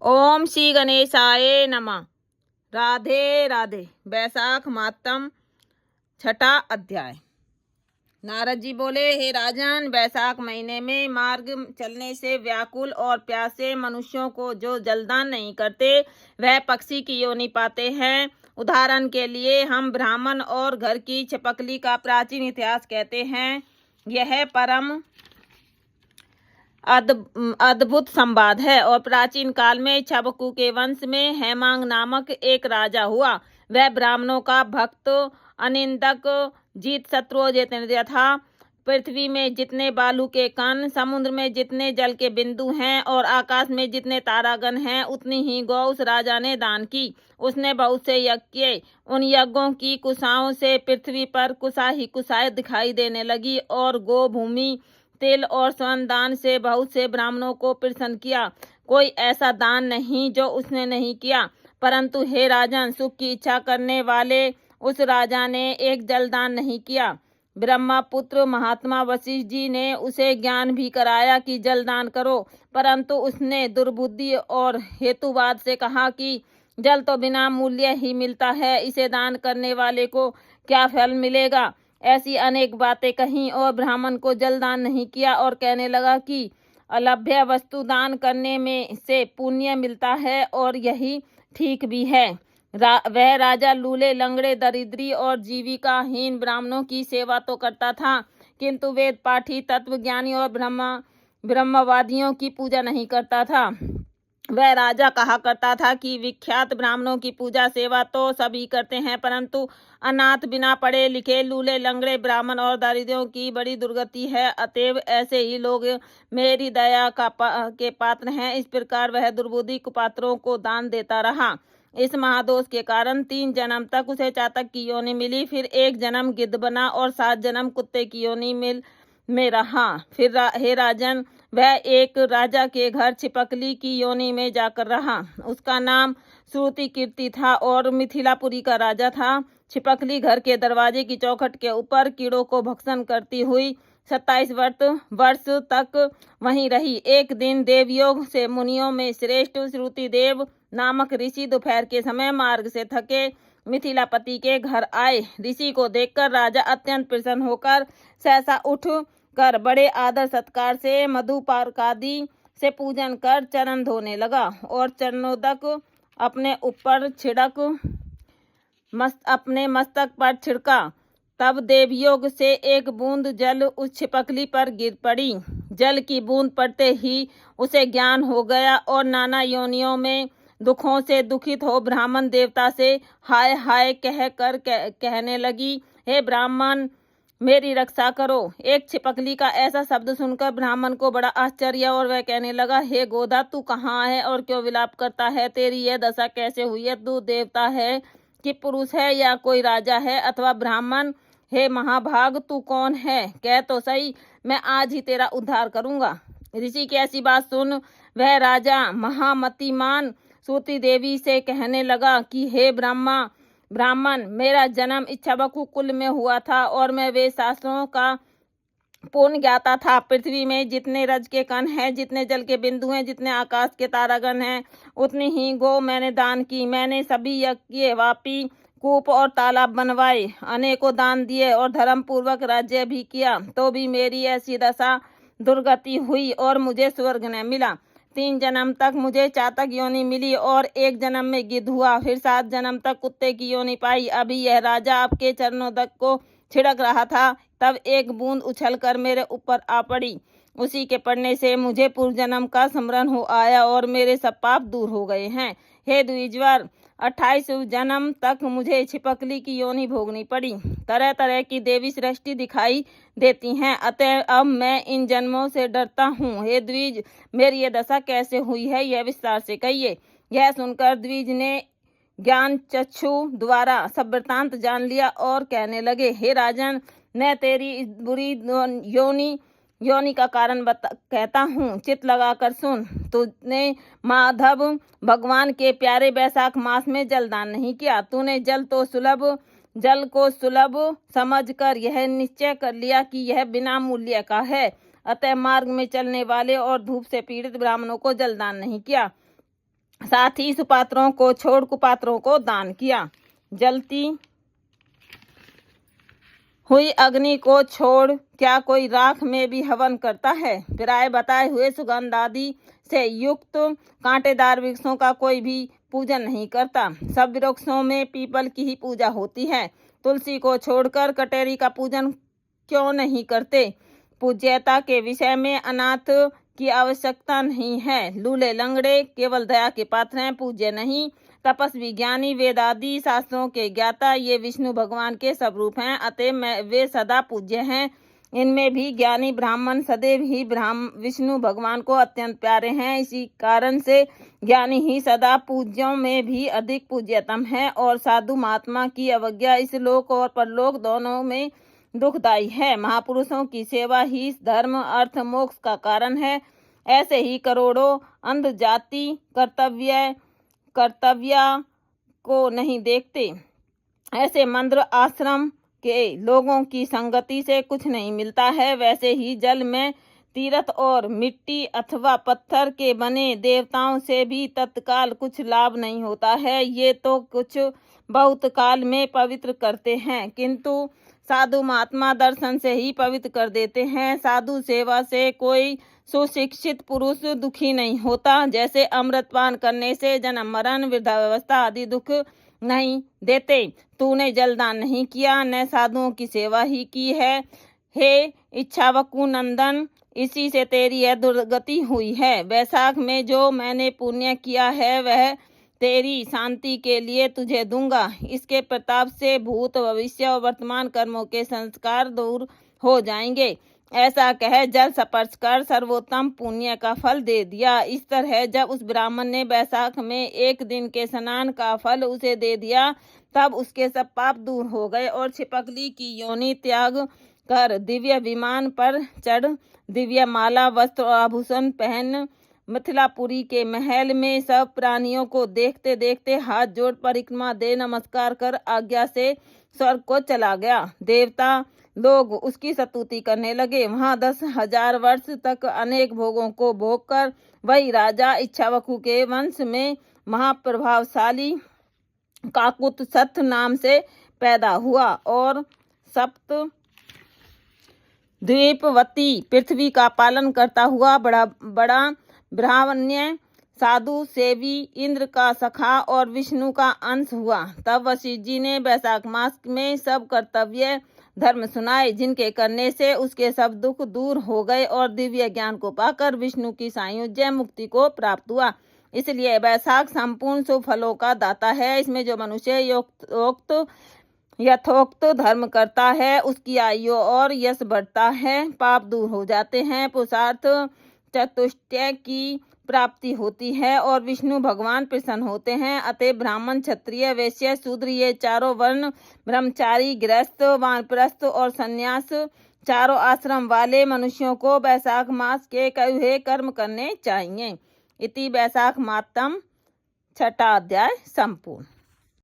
ओम श्री गणेशाय नमः। राधे राधे। वैशाख मातम छठा अध्याय। नारद जी बोले, हे राजन, वैशाख महीने में मार्ग चलने से व्याकुल और प्यासे मनुष्यों को जो जलदान नहीं करते वह पक्षी की योनि पाते हैं। उदाहरण के लिए हम ब्राह्मण और घर की छिपकली का प्राचीन इतिहास कहते हैं। यह परम अद्भुत संवाद है। और प्राचीन काल में छबकू के वंश में हेमांग नामक एक राजा हुआ। वह ब्राह्मणों का भक्त, अनिंदक, जीत शत्रु जितेंद्रिय था। पृथ्वी में जितने बालू के कण, समुद्र में जितने जल के बिंदु हैं और आकाश में जितने तारागण हैं, उतनी ही गौ उस राजा ने दान की। उसने बहुत से यज्ञ किए। उन यज्ञों की कुशाओं से पृथ्वी पर कुशा ही कुशाएं दिखाई देने लगी और गो भूमि, तिल और स्वर्ण दान से बहुत से ब्राह्मणों को प्रसन्न किया। कोई ऐसा दान नहीं जो उसने नहीं किया। परंतु हे राजन, सुख की इच्छा करने वाले उस राजा ने एक जलदान नहीं किया। ब्रह्मपुत्र महात्मा वशिष्ठ जी ने उसे ज्ञान भी कराया कि जलदान करो, परंतु उसने दुर्बुद्धि और हेतुवाद से कहा कि जल तो बिना मूल्य ही मिलता है, इसे दान करने वाले को क्या फल मिलेगा। ऐसी अनेक बातें कहीं और ब्राह्मण को जलदान नहीं किया और कहने लगा कि अलभ्य वस्तु दान करने में से पुण्य मिलता है और यही ठीक भी है। वह राजा लूले, लंगड़े, दरिद्री और जीविकाहीन ब्राह्मणों की सेवा तो करता था, किंतु वेद पाठी, तत्वज्ञानी और ब्रह्मवादियों की पूजा नहीं करता था। वह राजा कहा करता था कि विख्यात ब्राह्मणों की पूजा सेवा तो सभी करते हैं, परंतु अनाथ, बिना पढ़े लिखे, लूले लंगड़े ब्राह्मण और दारिद्र्यों की बड़ी दुर्गति है। अतएव ऐसे ही लोग मेरी दया के पात्र हैं। इस प्रकार वह दुर्बुद्धि कुपात्रों को दान देता रहा। इस महादोष के कारण 3 जन्म तक उसे चातक की योनि मिली। फिर 1 जन्म गिद्ध बना और 7 जन्म कुत्ते की योनि में रहा। फिर हे राजन, वह एक राजा के घर छिपकली की योनि में जाकर रहा। उसका नाम श्रुति कीर्ति था और मिथिलापुरी का राजा था। छिपकली घर के दरवाजे की चौखट के ऊपर कीड़ों को भक्षण करती हुई 27 वर्ष तक वहीं रही। एक दिन देवयोग से मुनियों में श्रेष्ठ श्रुति देव नामक ऋषि दोपहर के समय मार्ग से थके मिथिलापति के घर आए। ऋषि को देखकर राजा अत्यंत प्रसन्न होकर सहसा उठ कर बड़े आदर सत्कार से मधुपार्कादि से पूजन कर चरण धोने लगा और चरणोदक अपने ऊपर छिड़क अपने मस्तक पर छिड़का। तब देवयोग से एक बूंद जल उस छिपकली पर गिर पड़ी। जल की बूंद पड़ते ही उसे ज्ञान हो गया और नाना योनियों में दुखों से दुखित हो ब्राह्मण देवता से हाय हाय कहने लगी, हे ब्राह्मण, मेरी रक्षा करो। एक छिपकली का ऐसा शब्द सुनकर ब्राह्मण को बड़ा आश्चर्य और वह कहने लगा, हे गोदा, तू कहाँ है और क्यों विलाप करता है? तेरी यह दशा कैसे हुई है? तू देवता है कि पुरुष है या कोई राजा है अथवा ब्राह्मण? हे महाभाग, तू कौन है? कह तो सही, मैं आज ही तेरा उद्धार करूंगा। ऋषि की ऐसी बात सुन वह राजा महामतिमान सूती देवी से कहने लगा कि हे ब्राह्मण, मेरा जन्म इच्छाबकु कुल में हुआ था और मैं वे शास्त्रों का पूर्ण ज्ञाता था। पृथ्वी में जितने रज के कण हैं, जितने जल के बिंदु हैं, जितने आकाश के तारागण हैं, उतनी ही गो मैंने दान की। मैंने सभी यज्ञ, वापी, कूप और तालाब बनवाए, अनेकों दान दिए और धर्म पूर्वक राज्य भी किया, तो भी मेरी ऐसी दशा दुर्गति हुई और मुझे स्वर्ग न मिला। 3 जन्म तक मुझे चातक योनि मिली और 1 जन्म में गिद्ध हुआ। फिर 7 जन्म तक कुत्ते की योनि पाई। अभी यह राजा आपके चरणोदक को छिड़क रहा था, तब एक बूंद उछलकर मेरे ऊपर आ पड़ी। उसी के पड़ने से मुझे पूर्व जन्म का स्मरण हो आया और मेरे सब पाप दूर हो गए हैं। हे द्विजवर, 28 जन्म तक मुझे छिपकली की योनि भोगनी पड़ी। तरह तरह की देवी सृष्टि दिखाई देती हैं, अतः अब मैं इन जन्मों से डरता हूँ। हे द्विज, मेरी यह दशा कैसे हुई है, यह विस्तार से कहिए। यह सुनकर द्विज ने ज्ञान चक्षु द्वारा सब वृतांत जान लिया और कहने लगे, हे राजन, मैं तेरी बुरी योनि का कारण कहता हूँ, चित्त लगाकर सुन। तूने माधव भगवान के प्यारे वैशाख मास में जलदान नहीं किया। तूने जल को सुलभ समझकर यह निश्चय कर लिया कि यह बिना मूल्य का है, अतः मार्ग में चलने वाले और धूप से पीड़ित ब्राह्मणों को जलदान नहीं किया। साथ ही सुपात्रों को छोड़ कुपात्रों को दान किया। जलती हुई अग्नि को छोड़ क्या कोई राख में भी हवन करता है? प्राय बताए हुए सुगंध आदि से युक्त कांटेदार वृक्षों का कोई भी पूजन नहीं करता। सब वृक्षों में पीपल की ही पूजा होती है। तुलसी को छोड़कर कटेरी का पूजन क्यों नहीं करते? पूज्यता के विषय में अनाथ की आवश्यकता नहीं है। लूले लंगड़े केवल दया के पात्र हैं, पूज्य नहीं। तपस्वी ज्ञानी वेद आदि शास्त्रों के ज्ञाता ये विष्णु भगवान के स्वरूप हैं, अतः वे सदा पूज्य हैं। इनमें भी ज्ञानी ब्राह्मण सदैव ही विष्णु भगवान को अत्यंत प्यारे हैं। इसी कारण से ज्ञानी ही सदा पूज्यों में भी अधिक पूज्यतम है और साधु महात्मा की अवज्ञा इस लोक और परलोक दोनों में दुखदायी है। महापुरुषों की सेवा ही धर्म अर्थ मोक्ष का कारण है। ऐसे ही करोड़ों अंध जाति कर्तव्य को नहीं देखते। ऐसे मंदिर आश्रम के लोगों की संगति से कुछ नहीं मिलता है। वैसे ही जल में तीर्थ और मिट्टी अथवा पत्थर के बने देवताओं से भी तत्काल कुछ लाभ नहीं होता है। ये तो कुछ बहुत काल में पवित्र करते हैं, किंतु साधु महात्मा दर्शन से ही पवित्र कर देते हैं। साधु सेवा से कोई सुशिक्षित पुरुष दुखी नहीं होता। जैसे अमृतपान करने से जन्म मरण वृद्धावस्था आदि दुख नहीं देते। तूने जलदान नहीं किया, न साधुओं की सेवा ही की है। हे इच्छावकु नंदन, इसी से तेरी यह दुर्गति हुई है। वैशाख में जो मैंने पुण्य किया है वह तेरी शांति के लिए तुझे दूंगा। इसके प्रताप से भूत भविष्य और वर्तमान कर्मों के संस्कार दूर हो जाएंगे। ऐसा कह जल स्पर्श कर सर्वोत्तम पुण्य का फल दे दिया। इस तरह जब उस ब्राह्मण ने बैसाख में एक दिन के स्नान का फल उसे दे दिया, तब उसके सब पाप दूर हो गए और छिपकली की योनि त्याग कर दिव्य विमान पर चढ़ दिव्य माला वस्त्र और आभूषण पहन मिथिलापुरी के महल में सब प्राणियों को देखते देखते हाथ जोड़ परिक्रमा दे नमस्कार कर आज्ञा से स्वर्ग को चला गया। देवता लोग उसकी स्तुति करने लगे। वहां 10,000 वर्ष तक अनेक भोगों को भोग कर वही राजा इच्छावकु के वंश में महाप्रभावशाली काकुत सत नाम से पैदा हुआ और सप्त द्वीपवती पृथ्वी का पालन करता हुआ बड़ा ब्राह्मण्य साधु सेवी इंद्र का सखा और विष्णु का अंश हुआ। तब वशिष्ठ जी ने बैसाख मास में सब कर्तव्य धर्म सुनाए, जिनके करने से उसके सब दुख दूर हो गए और दिव्य ज्ञान को पाकर विष्णु की सायुज्य मुक्ति को प्राप्त हुआ। इसलिए बैसाख संपूर्ण शुभ फलों का दाता है। इसमें जो मनुष्य यथोक्त धर्म करता है उसकी आयु और यश बढ़ता है, पाप दूर हो जाते हैं, पुरुषार्थ चतुष्टय की प्राप्ति होती है और विष्णु भगवान प्रसन्न होते हैं। अतः ब्राह्मण क्षत्रिय वैश्य शूद्र ये चारों वर्ण, ब्रह्मचारी गृहस्थ वानप्रस्थ और संन्यास चारों आश्रम वाले मनुष्यों को बैसाख मास के कहे हुए कर्म करने चाहिए। इति बैसाख मातम 6वां अध्याय संपूर्ण।